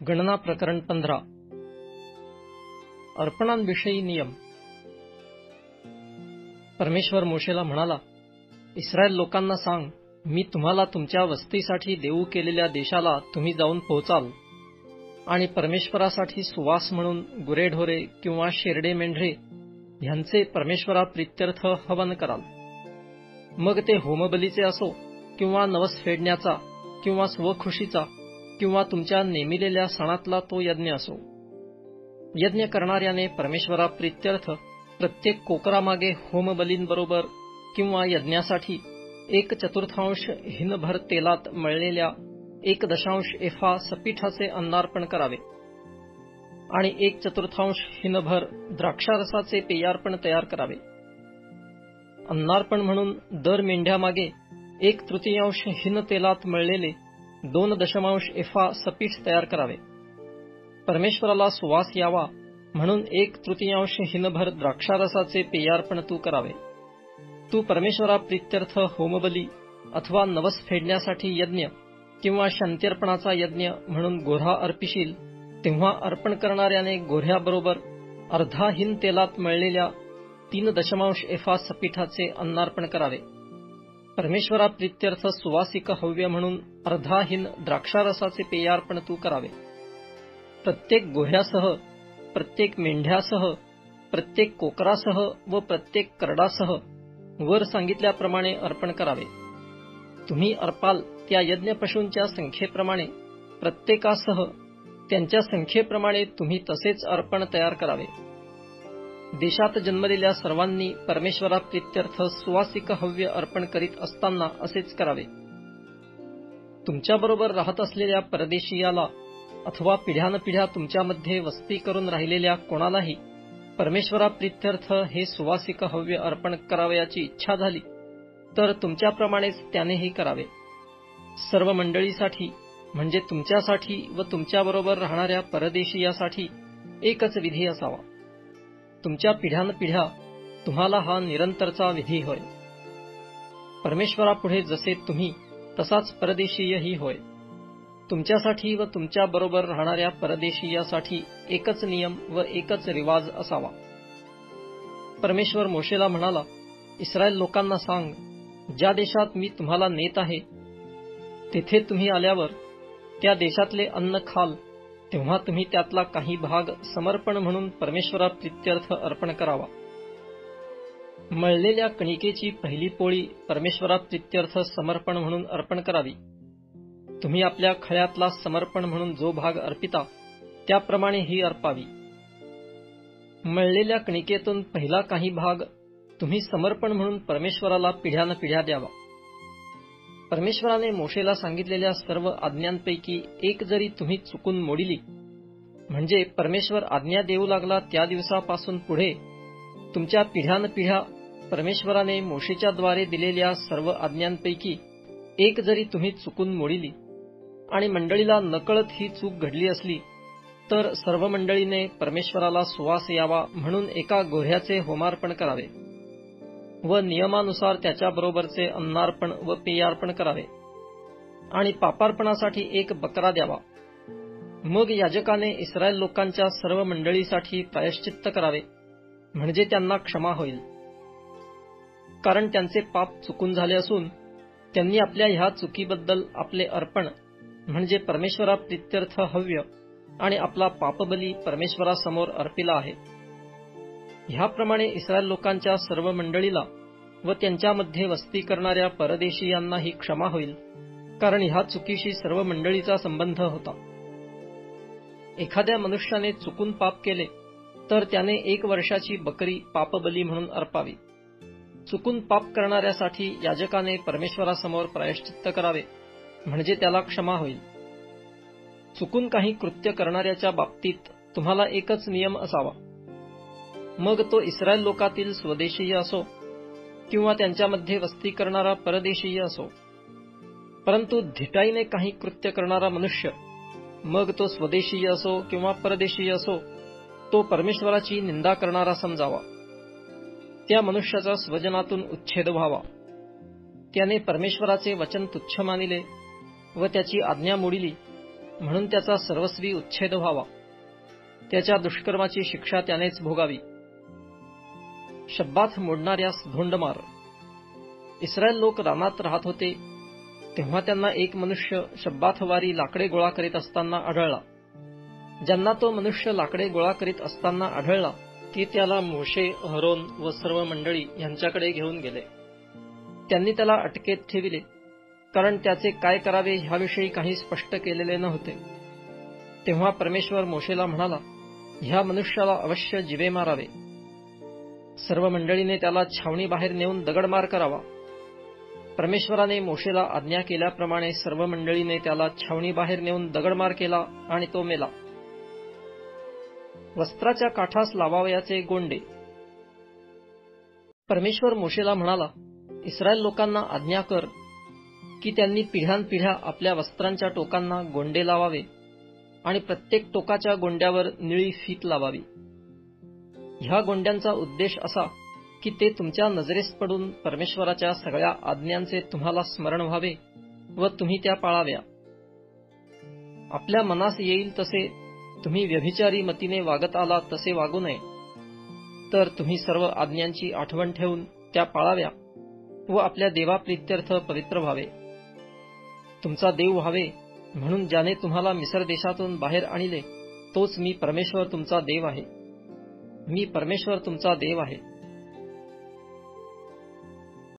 गणना प्रकरण 15 अर्पणांविषयी नियम. परमेश्वर मोशेला म्हणाला, इस्रायल लोकांना सांग, मी तुम्हाला तुमच्या वस्तीसाठी देऊ केलेल्या देशाला तुम्ही जाऊन पोहोचाल आणि परमेश्वरासाठी सुवास म्हणून गुरेढोरे किंवा शेरडे मेंढरे ह्यांचे परमेश्वराप्रित्यर्थ हवन कराल. मग ते होमबलीचे असो किंवा नवस फेडण्याचा किंवा स्वखुशीचा किंवा तुमच्या नेमिलेल्या सणातला तो यज्ञ असो. यज्ञ करणाऱ्याने परमेश्वराप्रित्यर्थ प्रत्येक कोकरामागे होमबलींबरोबर किंवा यज्ञासाठी 1/4 हिनभर तेलात मळलेल्या 1/2 एफा सपीठाचे अन्नार्पण करावे आणि 1/4 हिनभर द्राक्षारसाचे पेयार्पण तयार करावे. अन्नार्पण म्हणून दर मेंढ्यामागे 1/3 हिन तेलात मळलेले 2.5 एफा सपीठ तयार करावे. परमेश्वराला सुवास यावा म्हणून 1/3 हिनभर द्राक्षारसाचे पेयार्पण तू करावे. तू परमेश्वराप्रित्यर्थ होमबली अथवा नवस फेडण्यासाठी यज्ञ किंवा शांत्यर्पणाचा यज्ञ म्हणून गोऱ्हा अर्पिशील, तेव्हा अर्पण करणाऱ्याने गोऱ्ह्याबरोबर अर्धा हिन तेलात मळलेल्या 3.5 एफा सपीठाचे अन्नार्पण करावे. परमेश्वराप्रित्यर्थ सुवासिक हव्य म्हणून अर्धा हिन द्राक्षारसाचे पेयार्पण तू करावे. प्रत्येक गोऱ्ह्यासह, प्रत्येक मेंढ्यासह, प्रत्येक कोकरासह व प्रत्येक करडासह वर सांगितल्याप्रमाणे अर्पण करावे. तुम्ही अर्पाल त्या यज्ञ पशूंच्या संख्येप्रमाणे प्रत्येकासह त्यांच्या संख्येप्रमाणे तुम्ही तसेच अर्पण तयार करावे. देशात जन्मलेल्या सर्वांनी परमेश्वराप्रित्यर्थ सुवासिक हव्य अर्पण करीत असताना असेच करावे. तुमच्याबरोबर राहत असलेल्या परदेशीयाला अथवा पिढ्यानपिढ्या तुमच्यामध्ये वस्ती करून राहिलेल्या कोणालाही परमेश्वराप्रित्यर्थ हे सुवासिक हव्य अर्पण करावयाची इच्छा झाली तर तुमच्याप्रमाणेच त्यानेही करावे. सर्व मंडळीसाठी म्हणजे तुमच्यासाठी व तुमच्याबरोबर राहणाऱ्या परदेशीयासाठी एकच विधी असावा. तुमच्या पिढ्यानपिढ्या तुम्हाला हा निरंतरचा विधी होय. परमेश्वरापुढे जसे तुम्ही तसाच परदेशीयही होय. तुमच्यासाठी व तुमच्याबरोबर राहणाऱ्या परदेशीयासाठी एकच नियम व एकच रिवाज असावा. परमेश्वर मोशेला म्हणाला, इस्रायल लोकांना सांग, ज्या देशात मी तुम्हाला नेत आहे तेथे तुम्ही आल्यावर त्या देशातले अन्न खाल, तेव्हा तुम्ही त्यातला काही भाग समर्पण म्हणून परमेश्वराप्रित्यर्थ अर्पण करावा. मळलेल्या कणिकेची पहिली पोळी परमेश्वराप्रित्यर्थ समर्पण म्हणून अर्पण करावी. तुम्ही आपल्या खळ्यातला समर्पण म्हणून जो भाग अर्पिता त्याप्रमाणे ही अर्पावी. मळलेल्या कणिकेतून पहिला काही भाग तुम्ही समर्पण म्हणून परमेश्वराला पिढ्यानपिढ्या द्यावा. परमेश्वराने मोशेला सांगितलेल्या सर्व आज्ञांपैकी एक जरी तुम्ही चुकून मोडिली, म्हणजे परमेश्वर आज्ञा देऊ लागला त्या दिवसापासून पुढे तुमच्या पिढ्यानपिढ्या परमेश्वराने मोशेच्या द्वारे दिलेल्या सर्व आज्ञांपैकी एक जरी तुम्ही चुकून मोडिली आणि मंडळीला नकळत ही चूक घडली असली, तर सर्व मंडळीने परमेश्वराला सुवास यावा म्हणून एका गोऱ्ह्याचे होमार्पण करावे व नियमानुसार त्याच्याबरोबरचे अन्नार्पण व पेयार्पण करावे आणि पापार्पणासाठी 1 बकरा द्यावा. मग याजकाने इस्रायल लोकांच्या सर्व मंडळीसाठी प्रायश्चित्त करावे, म्हणजे त्यांना क्षमा होईल. कारण त्यांचे पाप चुकून झाले असून त्यांनी आपल्या ह्या चुकीबद्दल आपले अर्पण म्हणजे परमेश्वराप्रित्यर्थ हव्य आणि आपला पापबली परमेश्वरासमोर अर्पिला आहे. ह्याप्रमाणे इस्रायल लोकांच्या सर्व मंडळीला व त्यांच्यामध्ये वस्ती करणाऱ्या परदेशीयांनाही क्षमा होईल, कारण ह्या चुकीशी सर्व मंडळीचा संबंध होता. एखाद्या मनुष्याने चुकून पाप केले तर त्याने 1 वर्षाची बकरी पापबली म्हणून अर्पावी. चुकून पाप करणाऱ्यासाठी याजकाने परमेश्वरासमोर प्रायश्चित्त करावे, म्हणजे त्याला क्षमा होईल. चुकून काही कृत्य करणाऱ्याच्या बाबतीत तुम्हाला एकच नियम असावा. मग तो इस्रायल लोकातील स्वदेशीय असो किंवा त्यांच्यामध्ये वस्ती करणारा परदेशीय असो. परंतु धिटाईने काही कृत्य करणारा मनुष्य, मग तो स्वदेशीय असो किंवा परदेशीय असो, तो परमेश्वराची निंदा करणारा समजावा. त्या मनुष्याचा स्वजनातून उच्छेद व्हावा. त्याने परमेश्वराचे वचन तुच्छ मानिले व त्याची आज्ञा मोडिली म्हणून त्याचा सर्वस्वी उच्छेद व्हावा. त्याच्या दुष्कर्माची शिक्षा त्यानेच भोगावी. शब्बात मोडणाऱ्यास धोंड मार. इस्रायल लोक रानात राहत होते तेव्हा त्यांना एक मनुष्य शब्बातवारी लाकडे गोळा करीत असताना आढळला. ज्यांना तो मनुष्य लाकडे गोळा करीत असताना आढळला ते त्याला मोशे, अहरोन व सर्व मंडळी यांच्याकडे घेऊन गेले. त्यांनी त्याला अटकेत ठेविले, कारण त्याचे काय करावे ह्याविषयी काही स्पष्ट केलेले नव्हते. तेव्हा परमेश्वर मोशेला म्हणाला, ह्या मनुष्याला अवश्य जिवे मारावे. सर्व मंडळीने त्याला छावणीबाहेर नेऊन दगडमार करावा. परमेश्वराने मोशेला आज्ञा केल्याप्रमाणे सर्व मंडळीने त्याला छावणीबाहेर नेऊन दगडमार केला आणि तो मेला. वस्त्राच्या काठास लावावयाचे गोंडे. परमेश्वर मोशेला म्हणाला, इस्रायल लोकांना आज्ञा कर की त्यांनी पिढ्यानपिढ्या आपल्या वस्त्रांच्या टोकांना गोंडे लावावे आणि प्रत्येक टोकाच्या गोंड्यावर निळी फीत लावावी. ह्या गोंड्यांचा उद्देश असा की ते तुमच्या नजरेस पडून परमेश्वराच्या सगळ्या आज्ञांचे तुम्हाला स्मरण व्हावे व तुम्ही त्या पाळाव्या. आपल्या मनास येईल तसे तुम्ही व्यभिचारी मतीने वागत आला तसे वागू नये, तर तुम्ही सर्व आज्ञांची आठवण ठेवून त्या पाळाव्या व आपल्या देवाप्रीत्यर्थ पवित्र व्हावे. तुमचा देव व्हावे म्हणून ज्याने तुम्हाला मिस्र देशातून बाहेर आणले तोच मी परमेश्वर तुमचा देव आहे. मी परमेश्वर तुमचा देव आहे.